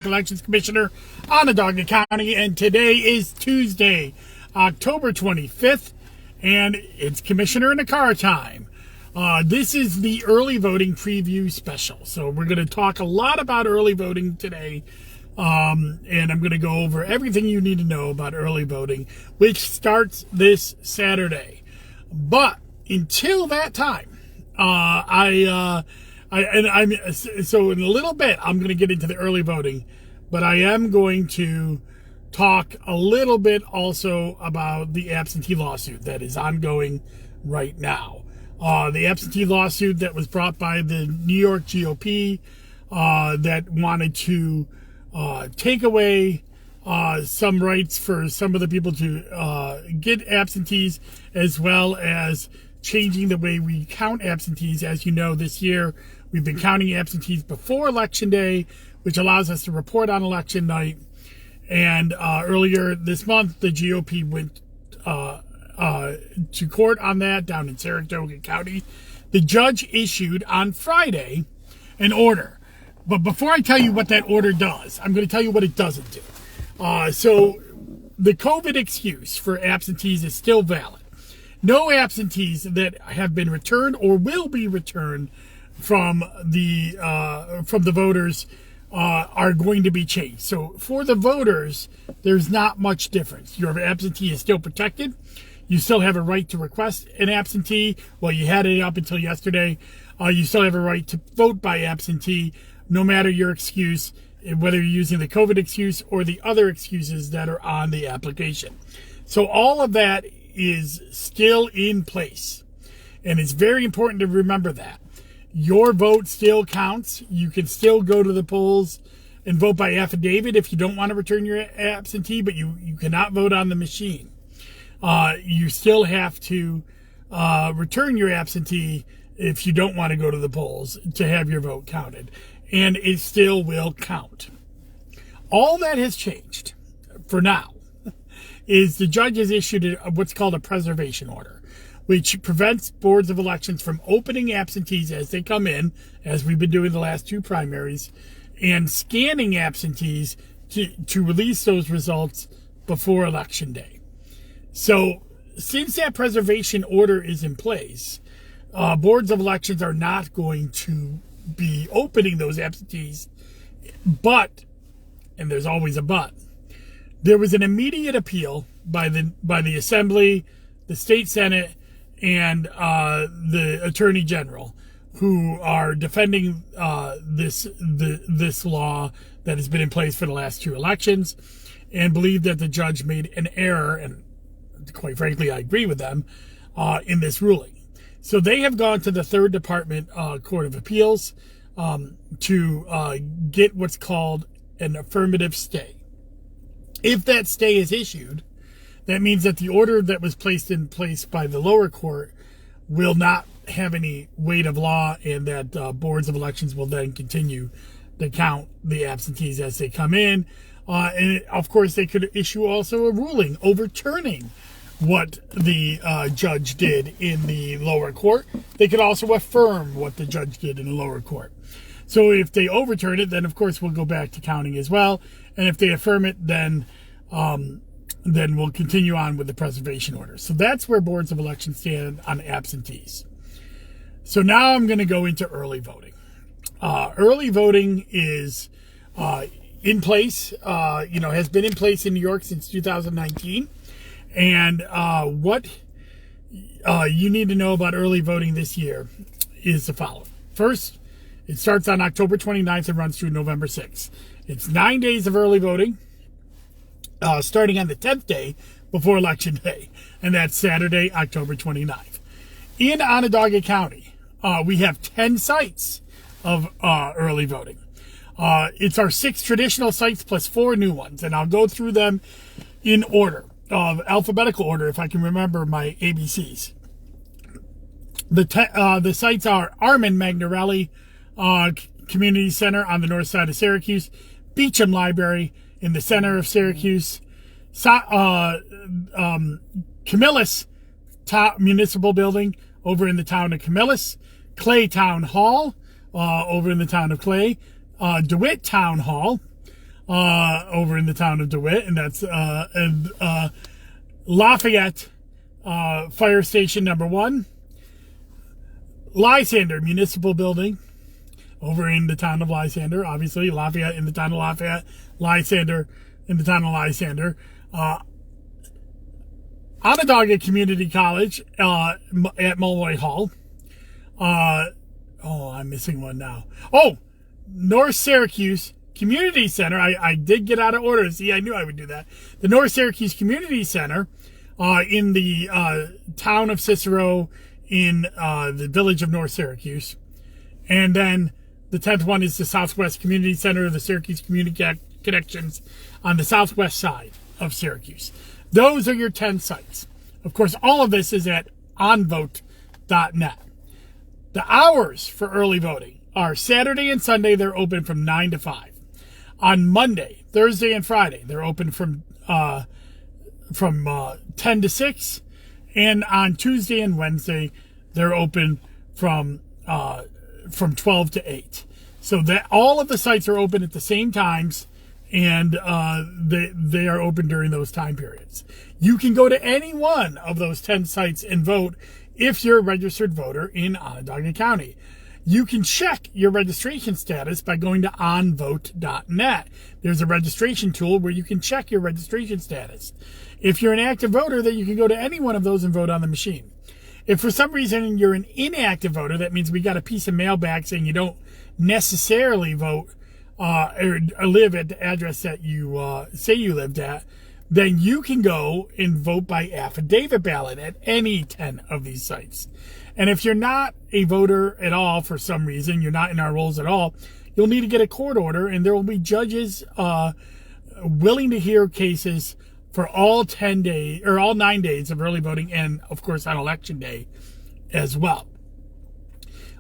Elections Commissioner Onondaga County, and today is Tuesday, October 25th, and it's Commissioner in the Car time. This is the early voting preview special, so we're going to talk a lot about early voting today, and I'm going to go over everything you need to know about early voting, which starts this Saturday. But until that time, so in a little bit, I'm going to get into the early voting, but I am going to talk a little bit also about the absentee lawsuit that is ongoing right now. The absentee lawsuit that was brought by the New York GOP that wanted to take away some rights for some of the people to get absentees, as well as changing the way we count absentees. As you know, this year we've been counting absentees before Election Day, which allows us to report on election night. And earlier this month, the GOP went to court on that down in Saratoga County. The judge issued on Friday an order. But before I tell you what that order does, I'm going to tell you what it doesn't do. So the COVID excuse for absentees is still valid. No absentees that have been returned or will be returned from the voters are going to be changed. So for the voters, there's not much difference. Your absentee is still protected. You still have a right to request an absentee. Well, you had it up until yesterday. You still have a right to vote by absentee, no matter your excuse, whether you're using the COVID excuse or the other excuses that are on the application. So all of that is still in place. And it's very important to remember that. Your vote still counts. You can still go to the polls and vote by affidavit if you don't want to return your absentee, but you cannot vote on the machine. You still have to return your absentee if you don't want to go to the polls to have your vote counted. And it still will count. All that has changed for now is the judge has issued what's called a preservation order, which prevents boards of elections from opening absentees as they come in, as we've been doing the last two primaries, and scanning absentees to release those results before Election Day. So since that preservation order is in place, boards of elections are not going to be opening those absentees, but, and there's always a but, there was an immediate appeal by the Assembly, the State Senate, and the Attorney General, who are defending this law that has been in place for the last two elections, and believe that the judge made an error, and quite frankly, I agree with them, in this ruling. So they have gone to the Third Department Court of Appeals to get what's called an affirmative stay. If that stay is issued, that means that the order that was placed in place by the lower court will not have any weight of law, and that boards of elections will then continue to count the absentees as they come in. And of course, they could issue also a ruling overturning what the judge did in the lower court. They could also affirm what the judge did in the lower court. So if they overturn it, then of course we'll go back to counting as well. And if they affirm it, then we'll continue on with the preservation order. So that's where boards of elections stand on absentees. So now I'm going to go into early voting. Early voting is in place, has been in place in New York since 2019. And what you need to know about early voting this year is the following. First, it starts on October 29th and runs through November 6th. It's 9 days of early voting, starting on the 10th day before Election Day, and that's Saturday, October 29th. In Onondaga County, we have 10 sites of early voting. It's our 6 traditional sites plus 4 new ones, and I'll go through them in order, alphabetical order, if I can remember my ABCs. The sites are Armand Magnarelli Community Center on the north side of Syracuse, Beecham Library in the center of Syracuse, Camillus Municipal Building over in the town of Camillus, Clay Town Hall over in the town of Clay, DeWitt Town Hall, over in the town of DeWitt, and that's Lafayette Fire Station number 1, Lysander Municipal Building over in the town of Lysander, obviously Lafayette in the town of Lafayette, Lysander in the town of Lysander, Onondaga Community College at Mulroy Hall. I'm missing one now. Oh, North Syracuse Community Center. I did get out of order. See, I knew I would do that. The North Syracuse Community Center in the town of Cicero in the village of North Syracuse. And then the 10th one is the Southwest Community Center of the Syracuse Community Connections on the southwest side of Syracuse. Those are your 10 sites. Of course, all of this is at onvote.net. The hours for early voting are Saturday and Sunday, they're open from 9 to 5. On Monday, Thursday, and Friday, they're open from 10 to 6. And on Tuesday and Wednesday, they're open from 12 to 8. So that all of the sites are open at the same times, and they are open during those time periods. You can go to any one of those 10 sites and vote if you're a registered voter in Onondaga County. You can check your registration status by going to onvote.net. There's a registration tool where you can check your registration status. If you're an active voter, then you can go to any one of those and vote on the machine. If for some reason you're an inactive voter, that means we got a piece of mail back saying you don't necessarily vote or live at the address that you say you lived at, then you can go and vote by affidavit ballot at any 10 of these sites. And if you're not a voter at all for some reason, you're not in our rolls at all, you'll need to get a court order, and there will be judges willing to hear cases for all 10 days or all 9 days of early voting, and of course on election day as well.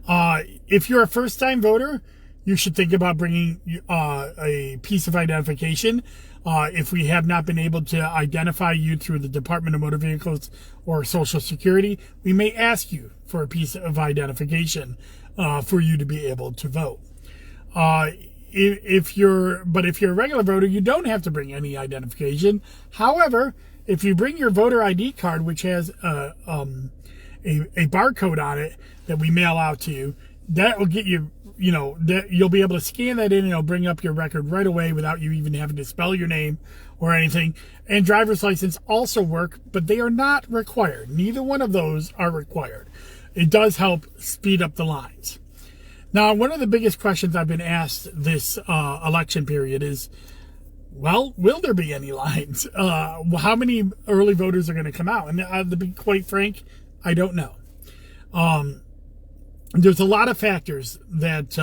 If you're a first-time voter, you should think about bringing a piece of identification. If we have not been able to identify you through the Department of Motor Vehicles or Social Security, we may ask you for a piece of identification for you to be able to vote. If you're a regular voter, you don't have to bring any identification. However, if you bring your voter ID card, which has a barcode on it that we mail out to you, that will get you, that you'll be able to scan that in, and it'll bring up your record right away without you even having to spell your name or anything. And driver's license also work, but they are not required. Neither one of those are required. It does help speed up the lines. Now, one of the biggest questions I've been asked this election period is, well, will there be any lines? How many early voters are going to come out? And to be quite frank, I don't know. There's a lot of factors that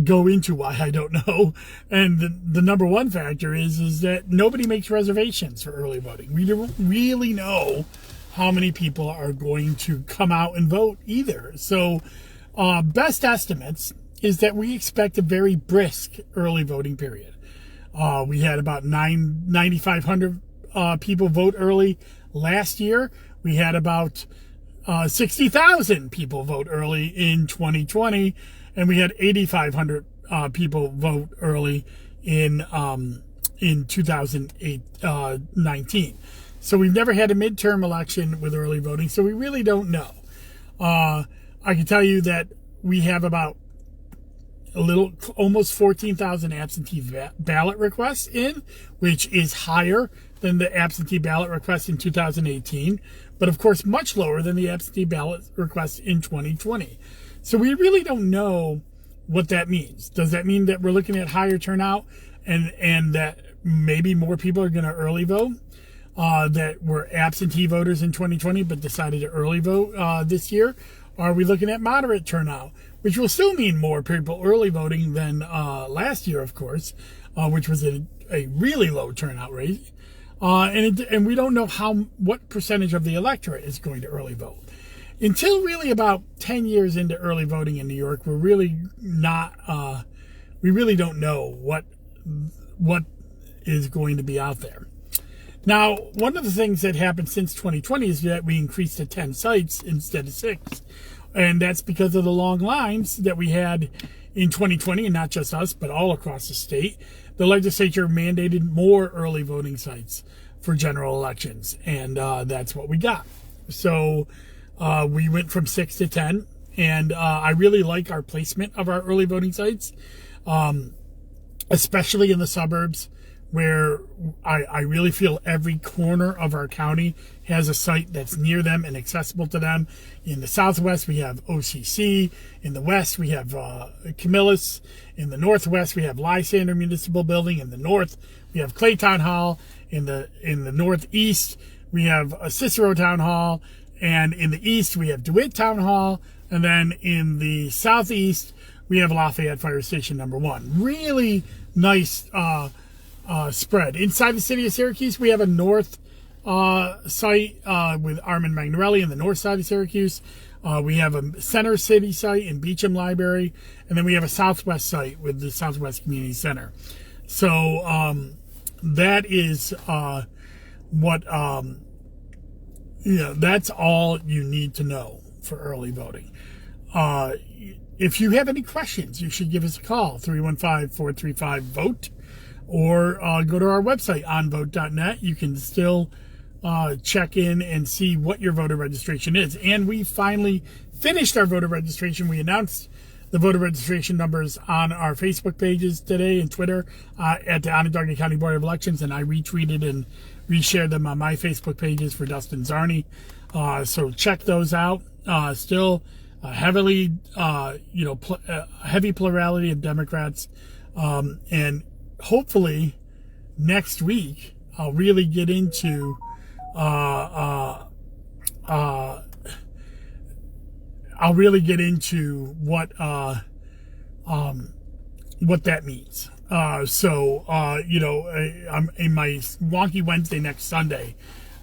go into why I don't know. And the number one factor is that nobody makes reservations for early voting. We don't really know how many people are going to come out and vote either. So best estimates is that we expect a very brisk early voting period. We had about 9,500 people vote early last year. We had about 60,000 people vote early in 2020, and we had 8,500 people vote early in 2019. So we've never had a midterm election with early voting, so we really don't know. I can tell you that we have about almost 14,000 absentee ballot requests in, which is higher than the absentee ballot requests in 2018, but of course much lower than the absentee ballot requests in 2020. So we really don't know what that means. Does that mean that we're looking at higher turnout and that maybe more people are going to early vote? That were absentee voters in 2020 but decided to early vote this year? Are we looking at moderate turnout, which will still mean more people early voting than last year, of course, which was a really low turnout rate? And we don't know what percentage of the electorate is going to early vote. Until really about 10 years into early voting in New York, we're really not, we really don't know what is going to be out there. Now, one of the things that happened since 2020 is that we increased to 10 sites instead of 6. And that's because of the long lines that we had in 2020, and not just us, but all across the state, the legislature mandated more early voting sites for general elections, and that's what we got. So we went from 6 to 10, and I really like our placement of our early voting sites, especially in the suburbs, where I really feel every corner of our county has a site that's near them and accessible to them. In the southwest, we have OCC. In the west, we have Camillus. In the northwest, we have Lysander Municipal Building. In the north, we have Clay Town Hall. In the northeast, we have Cicero Town Hall. And in the east, we have DeWitt Town Hall. And then in the southeast, we have Lafayette Fire Station number 1. Really nice spread. Inside the city of Syracuse, we have a north site with Armand Magnarelli in the north side of Syracuse. We have a center city site in Beecham Library, and then we have a southwest site with the Southwest Community Center. So that is that's all you need to know for early voting. If you have any questions, you should give us a call, 315-435-VOTE, or go to our website, onvote.net. You can still check in and see what your voter registration is. And we finally finished our voter registration. We announced the voter registration numbers on our Facebook pages today and Twitter at the Onondaga County Board of Elections, and I retweeted and reshared them on my Facebook pages for Dustin Zarni. So check those out. Still heavy plurality of Democrats, and hopefully next week I'll really get into what that means. I'm in my wonky Wednesday next Sunday,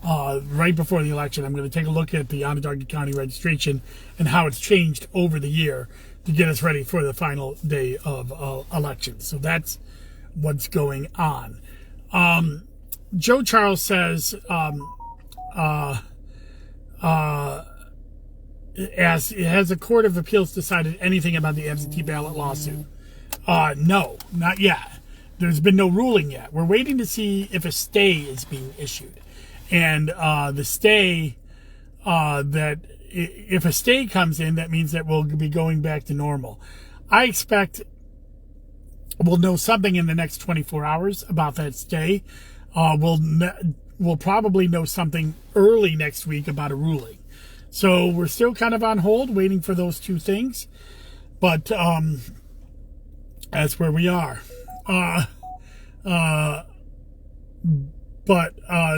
right before the election. I'm going to take a look at the Onondaga County registration and how it's changed over the year to get us ready for the final day of elections. So that's what's going on. Joe Charles says, has the Court of Appeals decided anything about the absentee ballot lawsuit? No, not yet. There's been no ruling yet. We're waiting to see if a stay is being issued. And the stay, if a stay comes in, that means that we'll be going back to normal. I expect we'll know something in the next 24 hours about that stay. We'll probably know something early next week about a ruling. So we're still kind of on hold, waiting for those two things. But that's where we are.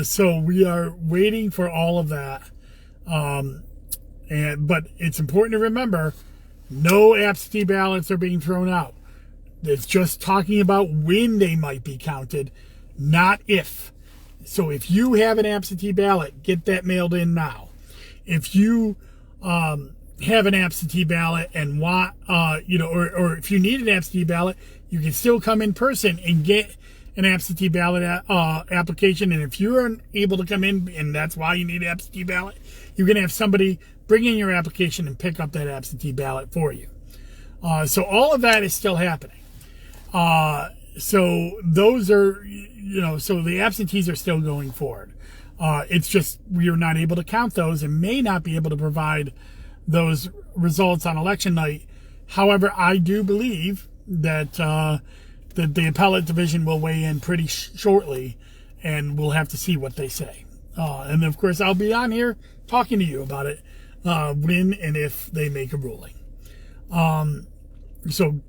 So we are waiting for all of that. But it's important to remember, no absentee ballots are being thrown out. It's just talking about when they might be counted, not if. So if you have an absentee ballot, get that mailed in now. If you have an absentee ballot and want, or if you need an absentee ballot, you can still come in person and get an absentee ballot application. And if you're unable to come in, and that's why you need an absentee ballot, you're going to have somebody bring in your application and pick up that absentee ballot for you. So all of that is still happening. So those are, so the absentees are still going forward. It's just we are not able to count those and may not be able to provide those results on election night. However, I do believe that the appellate division will weigh in pretty shortly, and we'll have to see what they say. And of course, I'll be on here talking to you about it when and if they make a ruling. So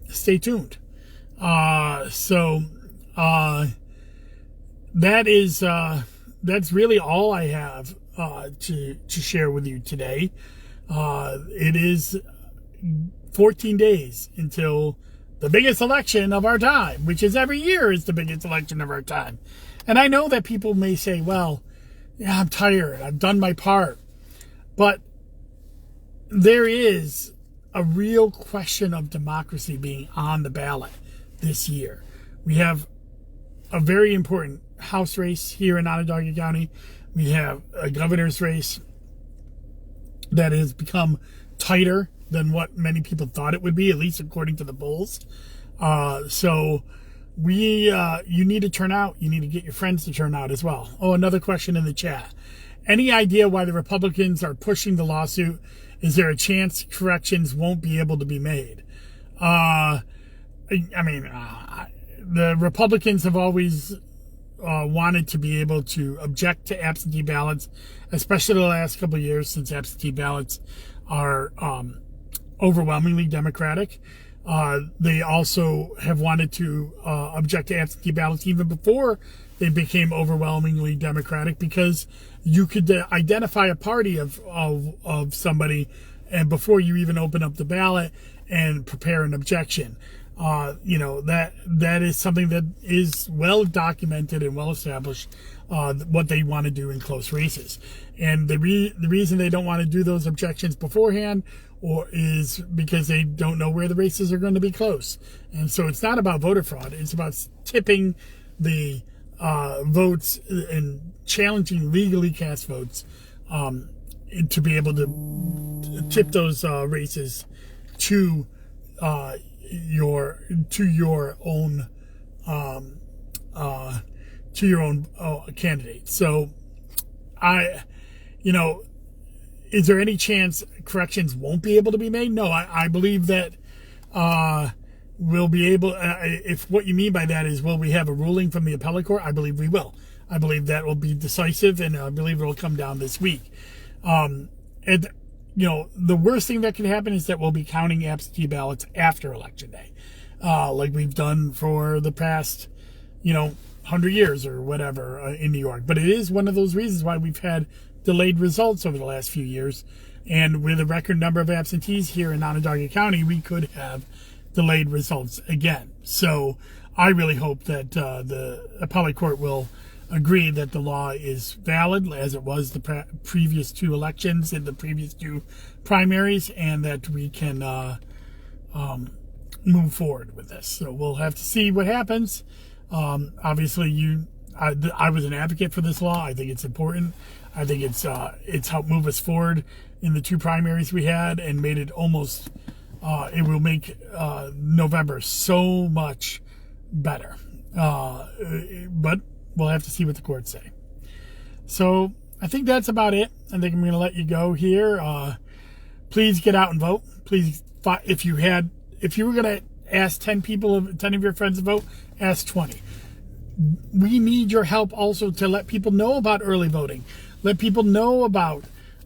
stay tuned. That's really all I have to share with you today. It is 14 days until the biggest election of our time, which is every year is the biggest election of our time. And I know that people may say, well, yeah, I'm tired. I've done my part. But there is a real question of democracy being on the ballot this year. We have a very important House race here in Onondaga County. We have a governor's race that has become tighter than what many people thought it would be, at least according to the polls. So you need to turn out. You need to get your friends to turn out as well. Oh, another question in the chat. Any idea why the Republicans are pushing the lawsuit? Is there a chance corrections won't be able to be made? The Republicans have always wanted to be able to object to absentee ballots, especially the last couple of years, since absentee ballots are overwhelmingly Democratic. They also have wanted to object to absentee ballots even before they became overwhelmingly Democratic, because you could identify a party of somebody and before you even open up the ballot and prepare an objection. That is something that is well documented and well established, what they want to do in close races. And the reason they don't want to do those objections beforehand is because they don't know where the races are going to be close. And so it's not about voter fraud. It's about tipping the votes and challenging legally cast votes to be able to tip those races to your own candidate. So is there any chance corrections won't be able to be made? No, I believe that we'll be able, if what you mean by that is, will we have a ruling from the appellate court? I believe we will. I believe that will be decisive, and I believe it will come down this week. The worst thing that can happen is that we'll be counting absentee ballots after Election Day, like we've done for the past, 100 years or whatever in New York. But it is one of those reasons why we've had delayed results over the last few years. And with a record number of absentees here in Onondaga County, we could have delayed results again. So I really hope that the appellate court will agree that the law is valid, as it was the previous two elections and the previous two primaries, and that we can move forward with this. So we'll have to see what happens. Obviously, I was an advocate for this law. I think it's important. I think it's helped move us forward in the two primaries we had, and made it almost. It will make November so much better. But we'll have to see what the courts say. So I think that's about it. I think I'm going to let you go here. Please get out and vote. Please, if you were going to ask 10 of your friends to vote, ask 20. We need your help also to let people know about early voting. Let people know about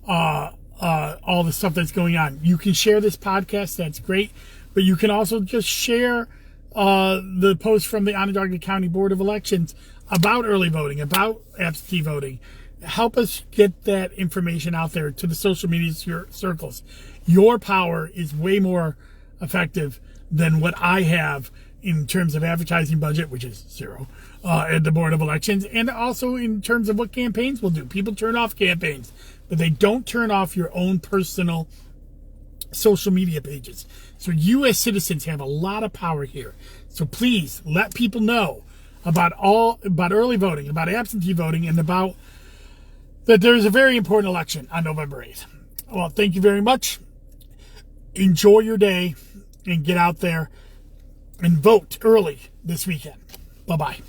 all the stuff that's going on. You can share this podcast. That's great. But you can also just share the post from the Onondaga County Board of Elections about early voting, about absentee voting. Help us get that information out there to the social media circles. Your power is way more effective than what I have in terms of advertising budget, which is zero, at the Board of Elections, and also in terms of what campaigns will do. People turn off campaigns, but they don't turn off your own personal social media pages. So you as citizens have a lot of power here. So please let people know about early voting, about absentee voting, and about that there's a very important election on November 8th. Well, thank you very much. Enjoy your day and get out there and vote early this weekend. Bye-bye.